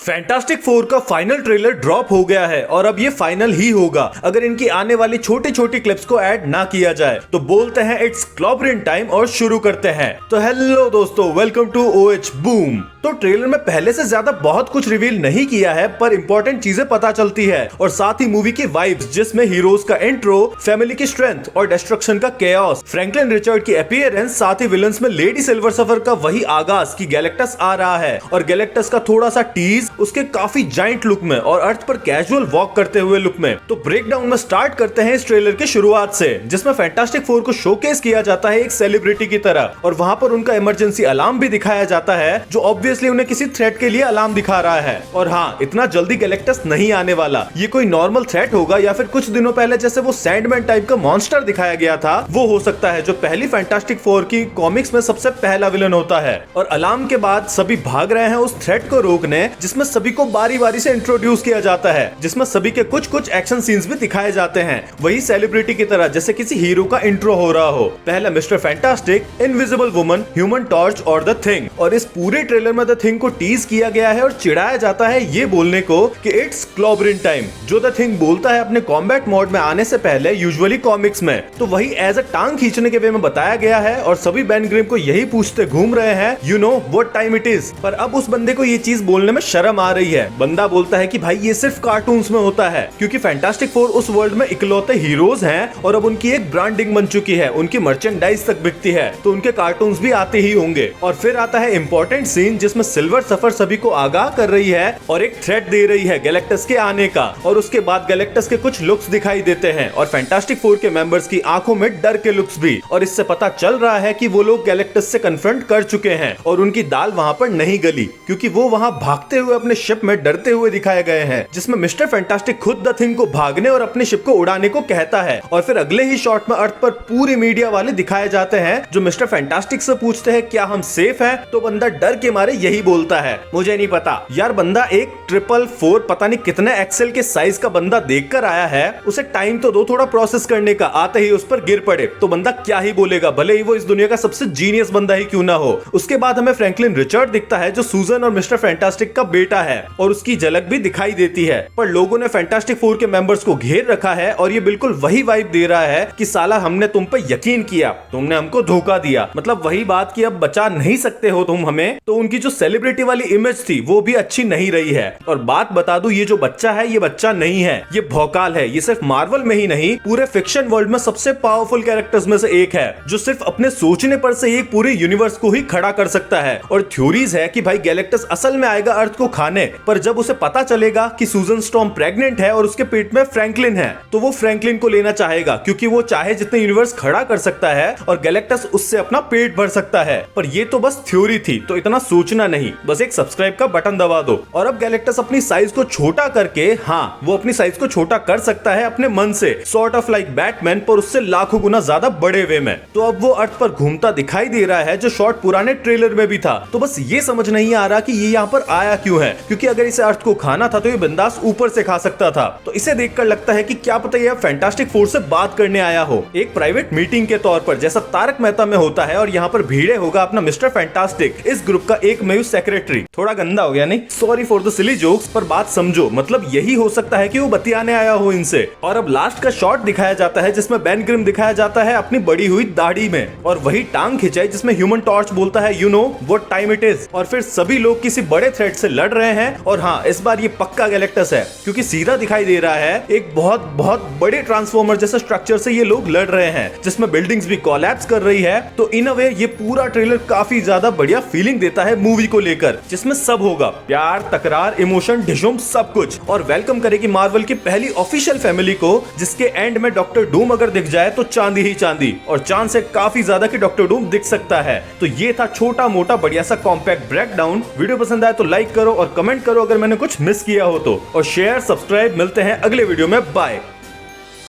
Fantastic four का final trailer drop हो गया है और अब ये फाइनल ही होगा अगर इनकी आने वाली छोटी छोटी क्लिप्स को ऐड ना किया जाए। तो बोलते हैं इट्स क्लॉबरिन टाइम और शुरू करते हैं। तो हेलो दोस्तों, वेलकम टू ओएच बूम। तो ट्रेलर में पहले से ज्यादा बहुत कुछ रिवील नहीं किया है, पर इंपॉर्टेंट चीजें पता चलती है और साथ ही मूवी की वाइब्स, जिसमें हीरोज का इंट्रो, फैमिली की स्ट्रेंथ और डिस्ट्रक्शन का केओस, फ्रैंकलिन रिचर्ड की अपीयरेंस, साथ ही विलन्स में लेडी सिल्वर सफर का वही आगाज की गैलेक्टस आ रहा है और गैलेक्टस का थोड़ा सा टीज उसके काफी जाइंट लुक में और अर्थ पर कैजुअल वॉक करते हुए लुक में। तो ब्रेकडाउन में स्टार्ट करते हैं इस ट्रेलर की शुरुआत से, जिसमें फैंटास्टिक फोर को शोकेस किया जाता है एक सेलिब्रिटी की तरह और वहां पर उनका इमरजेंसी अलार्म भी दिखाया जाता है, जो ऑब्वियसली उन्हें किसी थ्रेट के लिए अलार्म दिखा रहा है। और हाँ, इतना जल्दी गैलेक्टस नहीं आने वाला, ये कोई नॉर्मल थ्रेट होगा या फिर कुछ दिनों पहले जैसे वो सैंडमैन टाइप का मॉन्स्टर दिखाया गया था वो हो सकता है, जो पहली फैंटास्टिक फोर की कॉमिक्स में सबसे पहला विलन होता है। और अलार्म के बाद सभी भाग रहे हैं उस थ्रेट को रोकने, जिसमें सभी को बारी बारी से इंट्रोड्यूस किया जाता है, जिसमें सभी के कुछ कुछ एक्शन सीन्स भी दिखाए जाते हैं, वही सेलिब्रिटी की तरह जैसे किसी हीरो का इंट्रो हो रहा हो। पहला mister fantastic, invisible woman, human torch और द थिंग। और इस पूरे ट्रेलर में द थिंग को टीज किया गया है और चिढ़ाया जाता है ये बोलने को कि इट्स क्लॉबरिन टाइम, जो द थिंग बोलता है अपने कॉम्बैट मोड में आने से पहले यूजुअली कॉमिक्स में, तो वही एज अ टांग खींचने के वे में बताया गया है और सभी बेन ग्रिम को यही पूछते घूम रहे हैं, you know what time it is. पर अब उस बंदे को ये चीज बोलने में शर्म आ रही है। बंदा बोलता है कि भाई ये सिर्फ कार्टून्स में होता है, क्योंकि फैंटास्टिक फोर उस वर्ल्ड में इकलौते हीरोज हैं और अब उनकी एक ब्रांडिंग बन चुकी है, उनकी मर्चेंडाइज तक बिकती है, तो उनके कार्टून्स भी आते ही होंगे। और फिर आता है इंपॉर्टेंट सीन, जिसमें सिल्वर सफर सभी को आगाह कर रही है और एक थ्रेट दे रही है गैलेक्टस के आने का। और उसके बाद गैलेक्टस के कुछ लुक्स दिखाई देते हैं और फैंटास्टिक फोर के मेंबर्स की आंखों में डर के लुक्स भी, और इससे पता चल रहा है कि वो लोग गैलेक्टस से कन्फ्रंट कर चुके हैं और उनकी दाल वहां पर नहीं गली, क्योंकि वो वहां भागते हुए अपने शिप में डरते हुए दिखाए गए हैं, जिसमें मिस्टर फैंटास्टिक खुद द थिंग को भागने और अपने शिप को उड़ाने को कहता है। और फिर अगले ही शॉट में अर्थ पर पूरी मीडिया वाले दिखाए जाते हैं, जो मिस्टर फैंटास्टिक से पूछते हैं क्या हम सेफ हैं, तो बंदा डर के मारे यही बोलता है, मुझे नहीं पता। यार, बंदा एक 444 पता नहीं कितने एक्सेल के साइज का बंदा देखकर आया है, उसे टाइम तो दो थोड़ा प्रोसेस करने का। आते ही उस पर गिर पड़े तो बंदा क्या ही बोलेगा, भले ही वो इस दुनिया का सबसे जीनियस बंदा ही क्यों ना हो। उसके बाद हमें फ्रैंकलिन रिचर्ड दिखता है, जो सूजन और मिस्टर फैंटास्टिक का बेटा है, और उसकी झलक भी दिखाई देती है। पर लोगों ने फैंटास्टिक फोर के मेंबर्स को घेर रखा है और ये बिल्कुल वही वाइब दे रहा है कि साला हमने तुम पे यकीन किया, तुमने हमको धोखा दिया। मतलब वही बात कि अब बचा नहीं सकते हो तुम हमें। तो उनकी जो सेलिब्रिटी वाली इमेज थी वो भी अच्छी नहीं रही है। और बात बता दूं, ये जो बच्चा है ये बच्चा नहीं है, ये भौकाल है। ये सिर्फ मार्वल में ही नहीं, पूरे फिक्शन वर्ल्ड में सबसे पावरफुल कैरेक्टर्स में से एक है, जो सिर्फ अपने सोचने पर से एक पूरे यूनिवर्स को ही खड़ा कर सकता है। और थ्योरीज है कि भाई गैलेक्टस असल में आएगा अर्थ को खाने, पर जब उसे पता चलेगा कि सूजन स्टॉर्म प्रेग्नेंट है और उसके पेट में फ्रैंकलिन है, तो वो फ्रैंकलिन को लेना चाहेगा, क्योंकि वो चाहे जितने यूनिवर्स खड़ा कर सकता है और गैलेक्टस उससे अपना पेट भर सकता है। पर ये तो बस थ्योरी थी, तो इतना सोचना नहीं, बस एक सब्सक्राइब का बटन दबा दो। और अब गैलेक्टस अपनी साइज को छोटा करके, हाँ वो अपनी साइज को छोटा कर सकता है अपने मन से, सॉर्ट ऑफ लाइक बैटमैन, पर उससे लाखों गुना ज्यादा बड़े वे में। तो अब वो अर्थ पर घूमता दिखाई दे रहा है, जो शॉट पुराने ट्रेलर में भी था। तो बस ये समझ नहीं आ रहा कि ये यहाँ पर आया क्यों है, क्योंकि अगर इसे अर्थ को खाना था तो ये बिंदास ऊपर से खा सकता था। तो इसे देखकर लगता है कि क्या पता ये फैंटास्टिक फोर से बात करने आया हो, एक प्राइवेट मीटिंग के तौर पर, जैसा तारक मेहता में होता है। और यहाँ पर भीड़े होगा अपना मिस्टर फैंटास्टिक, इस ग्रुप का एक मयूर सेक्रेटरी। थोड़ा गंदा हो गया नहीं, sorry for the silly jokes, पर बात समझो, मतलब यही हो सकता है कि वो बतियाने आया हो इनसे। और अब लास्ट का शॉट दिखाया जाता है, जिसमें बेन ग्रिम दिखाया जाता है अपनी बड़ी हुई दाढ़ी में, और वही टांग खिंचाई जिसमें ह्यूमन टॉर्च बोलता है, you know what time it is. और फिर सभी लोग किसी बड़े थ्रेट से लड़ रहे हैं। और हाँ, इस बार ये पक्का गैलेक्टस है, क्योंकि सीधा दिखाई दे रहा है एक बहुत बहुत बड़े ट्रांसफॉर्मर जैसे स्ट्रक्चर से ये लोग लड़ रहे हैं, जिसमें बिल्डिंग्स भी कोलैप्स कर रही है। तो इन अ वे ये पूरा ट्रेलर काफी ज्यादा बढ़िया फीलिंग देता है मूवी को लेकर, जिसमें सब होगा, प्यार, तकरार, इमोशन, ढिशुम, सब कुछ। और वेलकम करेगी मार्वल की पहली ऑफिशियल फैमिली को, जिसके एंड में डॉक्टर डूम अगर दिख जाए तो चांदी ही चांदी, और चांद से काफी ज्यादा कि डॉक्टर डूम दिख सकता है। तो ये था छोटा मोटा बढ़िया सा कॉम्पैक्ट ब्रेकडाउन। वीडियो पसंद आए तो लाइक करो और कमेंट करो अगर मैंने कुछ मिस किया हो तो, और शेयर, सब्सक्राइब। मिलते हैं अगले वीडियो में, बाय।